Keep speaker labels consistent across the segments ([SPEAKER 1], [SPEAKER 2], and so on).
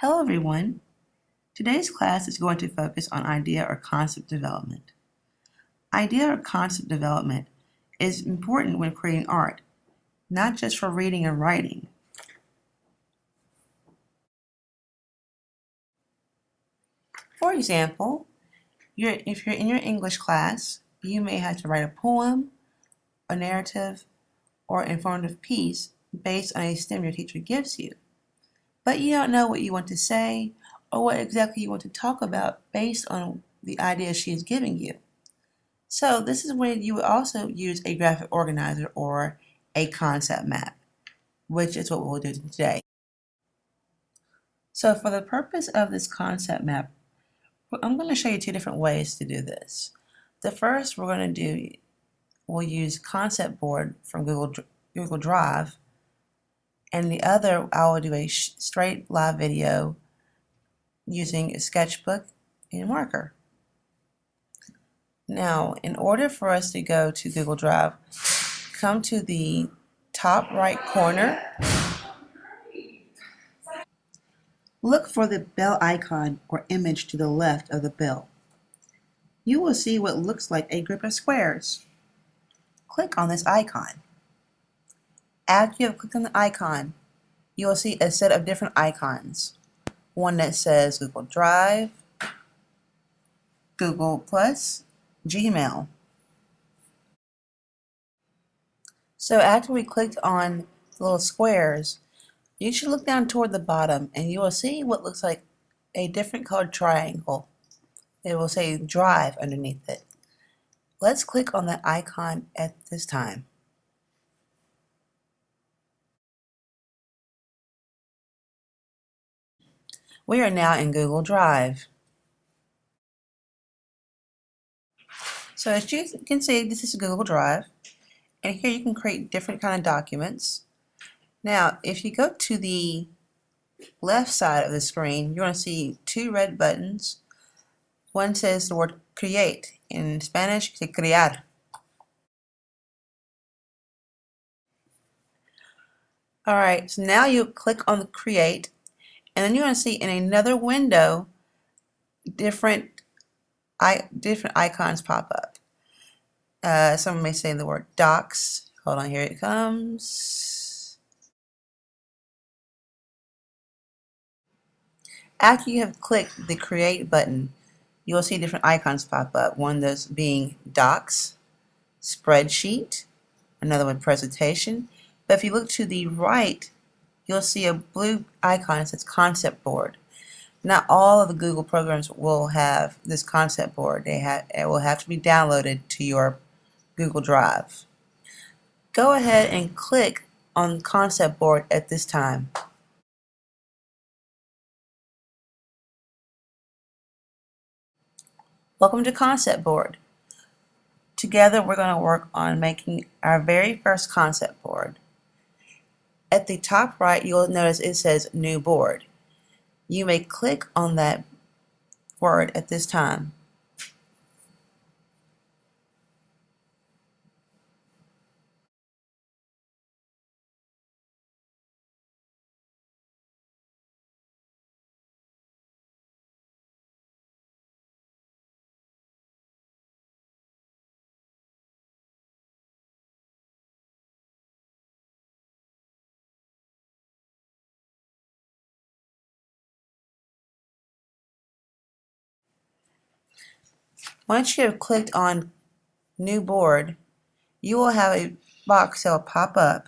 [SPEAKER 1] Hello everyone. Today's class is going to focus on idea or concept development. Idea or concept development is important when creating art, not just for reading and writing. For example, if you're in your English class, you may have to write a poem, a narrative, or informative piece based on a STEM your teacher gives you. But you don't know what you want to say or what exactly you want to talk about based on the ideas she is giving you. So this is when you would also use a graphic organizer or a concept map, which is what we'll do today. So for the purpose of this concept map, I'm going to show you two different ways to do this. The first we'll use concept board from Google Drive, and the other I will do a straight live video using a sketchbook and marker. Now, in order for us to go to Google Drive, come to the top right corner. Look for the bell icon or image to the left of the bell. You will see what looks like a group of squares. Click on this icon. After you have clicked on the icon, you will see a set of different icons. One that says Google Drive, Google+, Gmail. So after we clicked on the little squares, you should look down toward the bottom and you will see what looks like a different colored triangle. It will say Drive underneath it. Let's click on that icon at this time. We are now in Google Drive. So as you can see, this is Google Drive, and here you can create different kind of documents. Now, if you go to the left side of the screen, you're going to see two red buttons. One says the word create. In Spanish, you say crear. Alright, so now you click on the create, and then you're going to see in another window different icons pop up. Someone may say the word docs. Hold on, here it comes. After you have clicked the create button, you will see different icons pop up. One that's being docs, spreadsheet, another one presentation. But if you look to the right, you'll see a blue icon that says concept board. Not all of the Google programs will have this concept board. It will have to be downloaded to your Google Drive. Go ahead and click on concept board at this time. Welcome to concept board. Together we're going to work on making our very first concept board. At the top right, you'll notice it says new board. You may click on that word at this time. Once you have clicked on new board, you will have a box that will pop up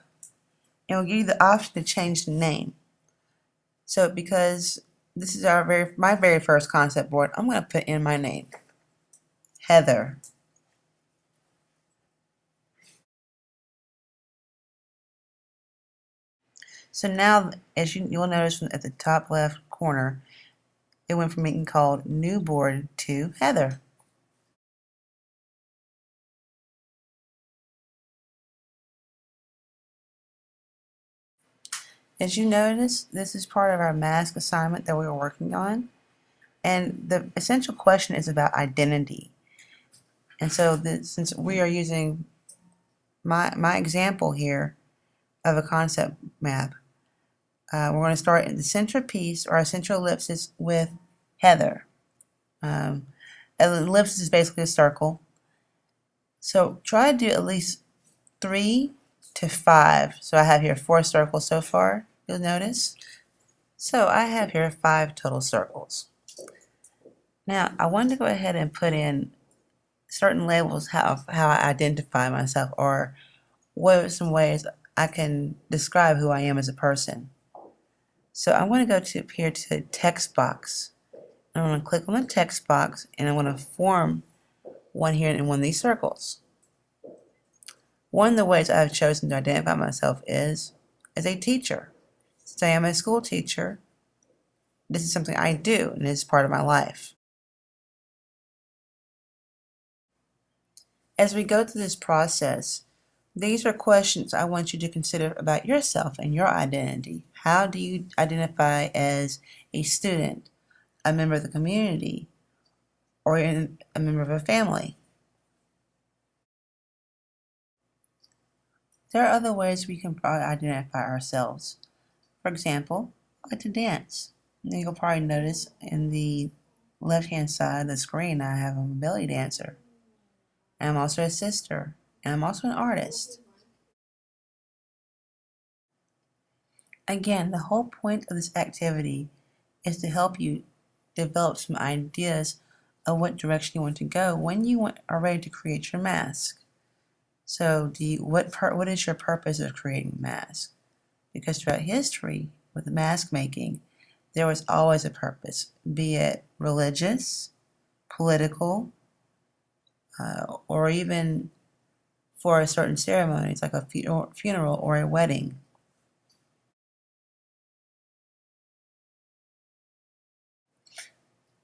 [SPEAKER 1] and will give you the option to change the name. So because this is my very first concept board, I'm going to put in my name, Heather. So now, as you'll notice at the top left corner, it went from being called new board to Heather. As you notice, this is part of our mask assignment that we were working on, and the essential question is about identity. And so since we are using my example here of a concept map, we're going to start in the centerpiece or our central ellipsis with Heather. An ellipsis is basically a circle. So try to do at least 3 to 5. So I have here 4 circles so far, you'll notice. So I have here 5 total circles. Now I wanted to go ahead and put in certain labels how I identify myself, or what are some ways I can describe who I am as a person. So I'm going to go to here to the text box. I'm going to click on the text box and I'm going to form one here in one of these circles. One of the ways I've chosen to identify myself is as a teacher. Say I'm a school teacher. This is something I do and it's part of my life. As we go through this process, these are questions I want you to consider about yourself and your identity. How do you identify as a student, a member of the community, or a member of a family? There are other ways we can probably identify ourselves. For example, I like to dance. And you'll probably notice in the left-hand side of the screen I have a belly dancer. And I'm also a sister, and I'm also an artist. Again, the whole point of this activity is to help you develop some ideas of what direction you want to go when you are ready to create your mask. So what is your purpose of creating a mask? Because throughout history, with mask making, there was always a purpose, be it religious, political, or even for a certain ceremony, it's like a funeral or a wedding.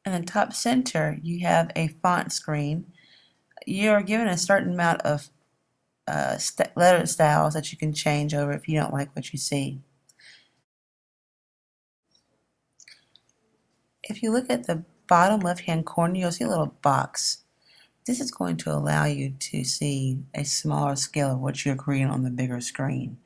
[SPEAKER 1] In the top center, you have a font screen. You're given a certain amount of letter styles that you can change over if you don't like what you see. If you look at the bottom left-hand corner, you'll see a little box. This is going to allow you to see a smaller scale of what you're creating on the bigger screen.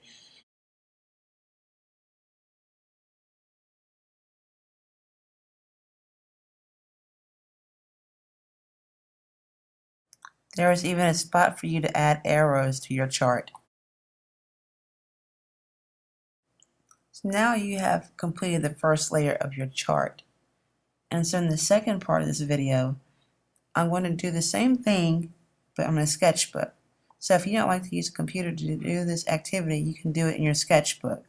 [SPEAKER 1] There is even a spot for you to add arrows to your chart. So now you have completed the first layer of your chart. And so in the second part of this video, I'm going to do the same thing, but on a sketchbook. So if you don't like to use a computer to do this activity, you can do it in your sketchbook.